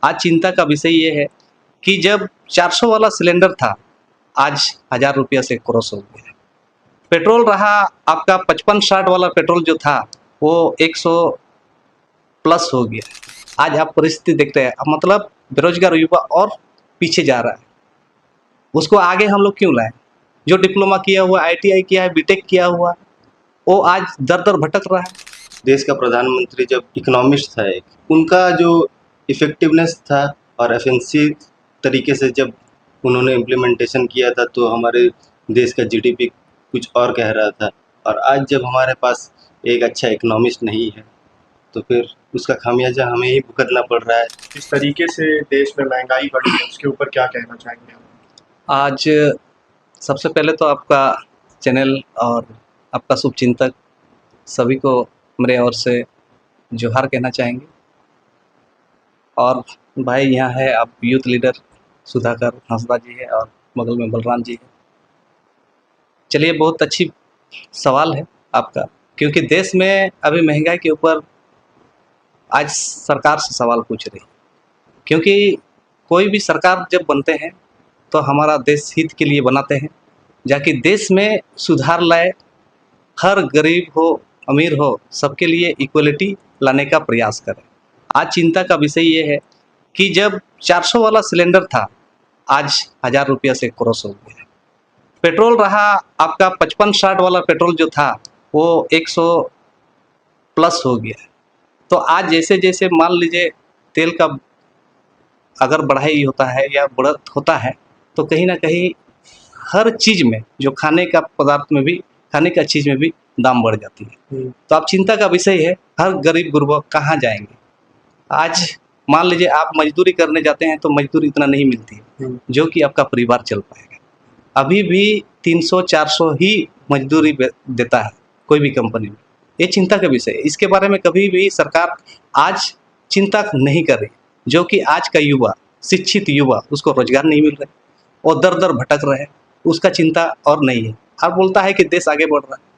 आज चिंता का विषय ये है कि जब 400 वाला सिलेंडर था, आज 1000 रुपया से क्रॉस हो गया। पेट्रोल रहा आपका 55-60 वाला पेट्रोल जो था, वो 100 प्लस हो गया। आज आप परिस्थिति देखते हैं, मतलब बेरोजगार युवा और पीछे जा रहा है। उसको आगे हम लोग क्यों लाएं? जो डिप्लोमा किया हुआ, ITI किया है, बीटेक किया हुआ, वो आज दर-दर भटक रहा है। देश का प्रधानमंत्री जब इकोनॉमिस्ट था एक, उनका जो इफ़ेक्टिवनेस था और एफिशिएंसी तरीके से जब उन्होंने इम्प्लीमेंटेशन किया था, तो हमारे देश का जीडीपी कुछ और कह रहा था। और आज जब हमारे पास एक अच्छा इकोनॉमिस्ट नहीं है, तो फिर उसका खामियाजा हमें ही भुगतना पड़ रहा है। इस तरीके से देश में महंगाई बढ़ी है, उसके ऊपर क्या कहना चाहेंगे आप? आज सबसे पहले तो आपका चैनल और आपका शुभचिंतक सभी को मेरे ओर से जोहार कहना चाहेंगे। और भाई यहाँ है आप यूथ लीडर सुधाकर हंसदा जी है और बगल में बलराम जी है। चलिए, बहुत अच्छी सवाल है आपका, क्योंकि देश में अभी महंगाई के ऊपर आज सरकार से सवाल पूछ रही है। क्योंकि कोई भी सरकार जब बनते हैं तो हमारा देश हित के लिए बनाते हैं, जाकि देश में सुधार लाए, हर गरीब हो अमीर हो सबके लिए इक्वलिटी लाने का प्रयास करें। आज चिंता का विषय ये है कि जब 400 वाला सिलेंडर था, आज 1000 रुपया से क्रॉस हो गया। पेट्रोल रहा आपका 55-60 वाला पेट्रोल जो था, वो 100 प्लस हो गया। तो आज जैसे जैसे मान लीजिए तेल का अगर बढ़ाई होता है या बढ़त होता है, तो कहीं ना कहीं हर चीज़ में, जो खाने का पदार्थ में भी, खाने का चीज़ में भी दाम बढ़ जाती है। तो अब चिंता का विषय है, हर गरीब गुरबा कहाँ जाएंगे। आज मान लीजिए आप मजदूरी करने जाते हैं तो मजदूरी इतना नहीं मिलती है जो कि आपका परिवार चल पाएगा। अभी भी 300-400 ही मजदूरी देता है कोई भी कंपनी में। ये चिंता का विषय है। इसके बारे में कभी भी सरकार आज चिंता नहीं कर रही, जो कि आज का युवा, शिक्षित युवा, उसको रोजगार नहीं मिल रहा है और दर दर भटक रहे हैं, उसका चिंता और नहीं है। अब बोलता है कि देश आगे बढ़ रहा है।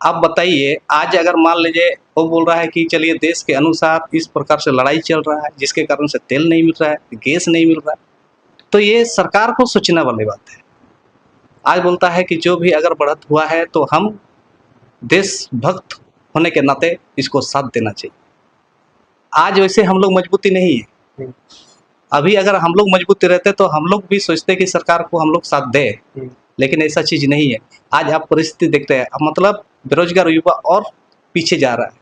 आप बताइए, आज अगर मान लीजिए वो बोल रहा है कि चलिए देश के अनुसार इस प्रकार से लड़ाई चल रहा है, जिसके कारण से तेल नहीं मिल रहा है, गैस नहीं मिल रहा है, तो ये सरकार को सोचने वाली बात है। आज बोलता है कि जो भी अगर बढ़त हुआ है तो हम देशभक्त होने के नाते इसको साथ देना चाहिए। आज वैसे हम लोग मजबूती नहीं है। अभी अगर हम लोग मजबूती रहते तो हम लोग भी सोचते कि सरकार को हम लोग साथ दें, लेकिन ऐसा चीज़ नहीं है। आज आप परिस्थिति देखते हैं, मतलब बेरोजगार युवा और पीछे जा रहा है।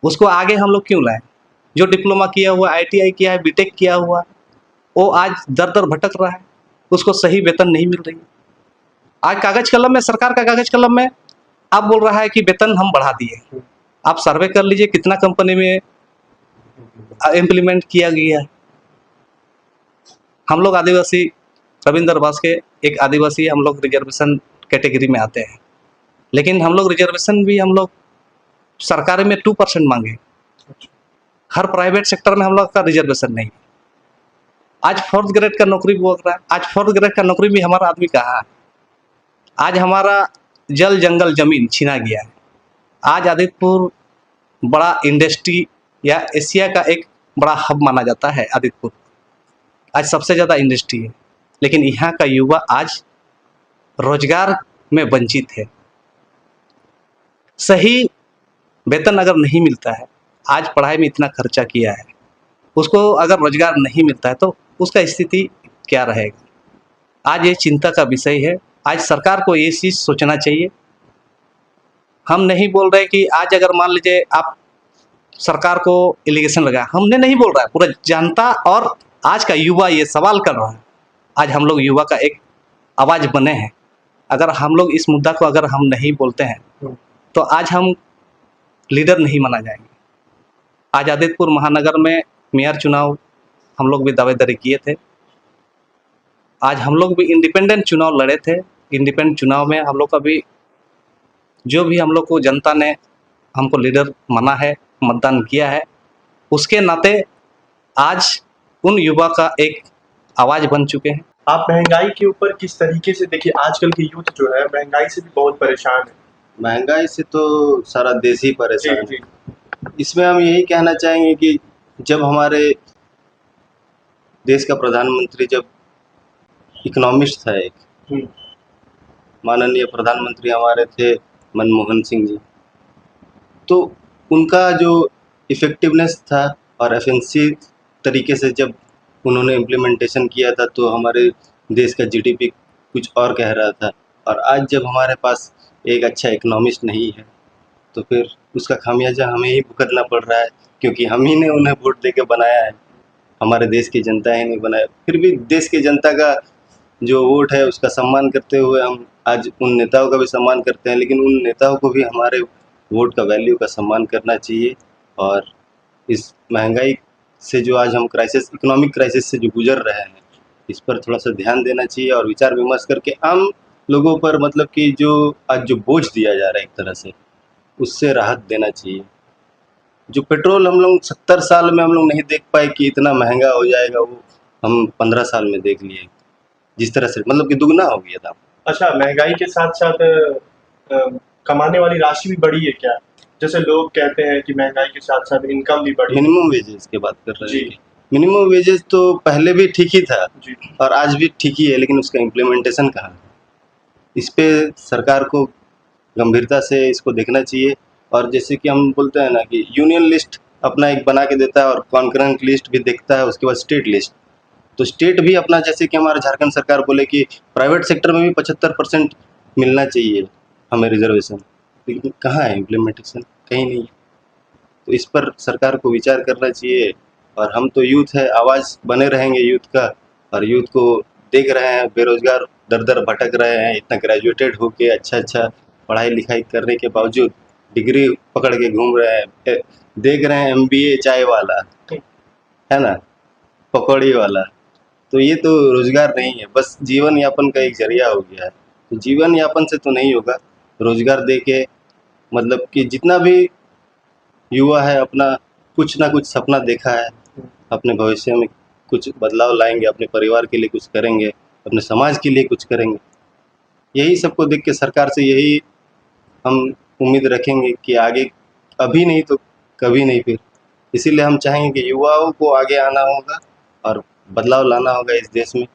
उसको आगे हम लोग क्यों लाएं? जो डिप्लोमा किया हुआ, ITI किया है, बीटेक किया हुआ, वो आज दर दर भटक रहा है, उसको सही वेतन नहीं मिल रही। आज कागज कलम में, सरकार का कागज कलम में आप बोल रहा है कि वेतन हम बढ़ा दिए। आप सर्वे कर लीजिए कितना कंपनी में इम्प्लीमेंट किया गया है। हम लोग आदिवासी, रविंद्र बास के एक आदिवासी, हम लोग रिजर्वेशन कैटेगरी में आते हैं, लेकिन हम लोग रिजर्वेशन भी हम लोग सरकारी में 2% मांगे। हर प्राइवेट सेक्टर में हम लोग का रिजर्वेशन नहीं। आज 4th ग्रेड का नौकरी भी रहा है। आज 4th ग्रेड का नौकरी भी हमारा आदमी कहाँ है? आज हमारा जल जंगल जमीन छीना गया है। आज आदितपुर बड़ा इंडस्ट्री या एशिया का एक बड़ा हब माना जाता है आदितपुर। आज सबसे ज़्यादा इंडस्ट्री है, लेकिन यहाँ का युवा आज रोजगार में वंचित है। सही वेतन अगर नहीं मिलता है, आज पढ़ाई में इतना खर्चा किया है, उसको अगर रोजगार नहीं मिलता है तो उसका स्थिति क्या रहेगा? आज ये चिंता का विषय है। आज सरकार को ये चीज़ सोचना चाहिए। हम नहीं बोल रहे कि आज अगर मान लीजिए आप सरकार को एलिगेशन लगाया, हमने नहीं बोल रहा है, पूरा जनता और आज का युवा ये सवाल कर रहा है। आज हम लोग युवा का एक आवाज़ बने हैं। अगर हम लोग इस मुद्दा को अगर हम नहीं बोलते हैं तो आज हम लीडर नहीं माना जाएंगे। आज आदितपुर महानगर में मेयर चुनाव हम लोग भी दावेदारी किए थे। आज हम लोग भी इंडिपेंडेंट चुनाव लड़े थे। इंडिपेंडेंट चुनाव में हम लोग का भी, जो भी हम लोग को जनता ने हमको लीडर माना है, मतदान किया है, उसके नाते आज उन युवा का एक आवाज़ बन चुके हैं। आप महंगाई के ऊपर किस तरीके से, देखिए आजकल की यूथ जो है महंगाई से भी बहुत परेशान है। महंगाई से तो सारा देश ही परेशान जी, है। इसमें हम यही कहना चाहेंगे कि जब हमारे देश का प्रधानमंत्री जब इकोनॉमिस्ट था एक, हम्म, माननीय प्रधानमंत्री हमारे थे मनमोहन सिंह जी, तो उनका जो इफ़ेक्टिवनेस था और एफिशिएंसी तरीके से जब उन्होंने इम्प्लीमेंटेशन किया था तो हमारे देश का जीडीपी कुछ और कह रहा था। और आज जब हमारे पास एक अच्छा इकोनॉमिस्ट नहीं है तो फिर उसका खामियाजा हमें ही भुगतना पड़ रहा है, क्योंकि हम ही ने उन्हें वोट दे के बनाया है, हमारे देश की जनता ही नहीं बनाया। फिर भी देश की जनता का जो वोट है उसका सम्मान करते हुए हम आज उन नेताओं का भी सम्मान करते हैं, लेकिन उन नेताओं को भी हमारे वोट का वैल्यू का सम्मान करना चाहिए। और इस महंगाई से जो आज हम क्राइसिस, इकोनॉमिक क्राइसिस से जो गुजर रहे हैं, इस पर थोड़ा सा ध्यान देना चाहिए और विचार विमर्श करके आम लोगों पर, मतलब कि जो आज जो बोझ दिया जा रहा है एक तरह से, उससे राहत देना चाहिए। जो पेट्रोल हम लोग 70 साल में हम लोग नहीं देख पाए कि इतना महंगा हो जाएगा, वो हम 15 साल में देख लिए, जिस तरह से मतलब कि दुगना हो गया था। अच्छा, महंगाई के साथ साथ कमाने वाली राशि भी बढ़ी है क्या? जैसे लोग कहते हैं कि महंगाई के साथ साथ इनकम भी बढ़ी है। मिनिमम वेजेस की बात कर रहे जी। हैं कि मिनिमम वेजेस तो पहले भी ठीक ही था जी। और आज भी ठीक ही है, लेकिन उसका इम्प्लीमेंटेशन कहाँ है? इस पे सरकार को गंभीरता से इसको देखना चाहिए। और जैसे कि हम बोलते हैं ना कि यूनियन लिस्ट अपना एक बना के देता है और कॉन्करेंट लिस्ट भी देखता है, उसके बाद स्टेट लिस्ट। तो स्टेट भी अपना, जैसे कि हमारा झारखंड सरकार बोले कि प्राइवेट सेक्टर में भी 75% मिलना चाहिए हमें रिजर्वेशन, लेकिन कहाँ है इम्प्लीमेंटेशन? कहीं नहीं है। तो इस पर सरकार को विचार करना चाहिए। और हम तो यूथ है, आवाज़ बने रहेंगे यूथ का, और यूथ को देख रहे हैं बेरोजगार दर दर भटक रहे हैं, इतना ग्रेजुएटेड होके अच्छा अच्छा पढ़ाई लिखाई करने के बावजूद डिग्री पकड़ के घूम रहे हैं, देख रहे हैं एमबीए चाय वाला, है ना, पकौड़ी वाला। तो ये तो रोजगार नहीं है, बस जीवन यापन का एक जरिया हो गया है। तो जीवन यापन से तो नहीं होगा, रोजगार दे के, मतलब कि जितना भी युवा है अपना कुछ ना कुछ सपना देखा है, अपने भविष्य में कुछ बदलाव लाएंगे, अपने परिवार के लिए कुछ करेंगे, अपने समाज के लिए कुछ करेंगे। यही सबको देख के सरकार से यही हम उम्मीद रखेंगे कि आगे, अभी नहीं तो कभी नहीं फिर। इसीलिए हम चाहेंगे कि युवाओं को आगे आना होगा और बदलाव लाना होगा इस देश में।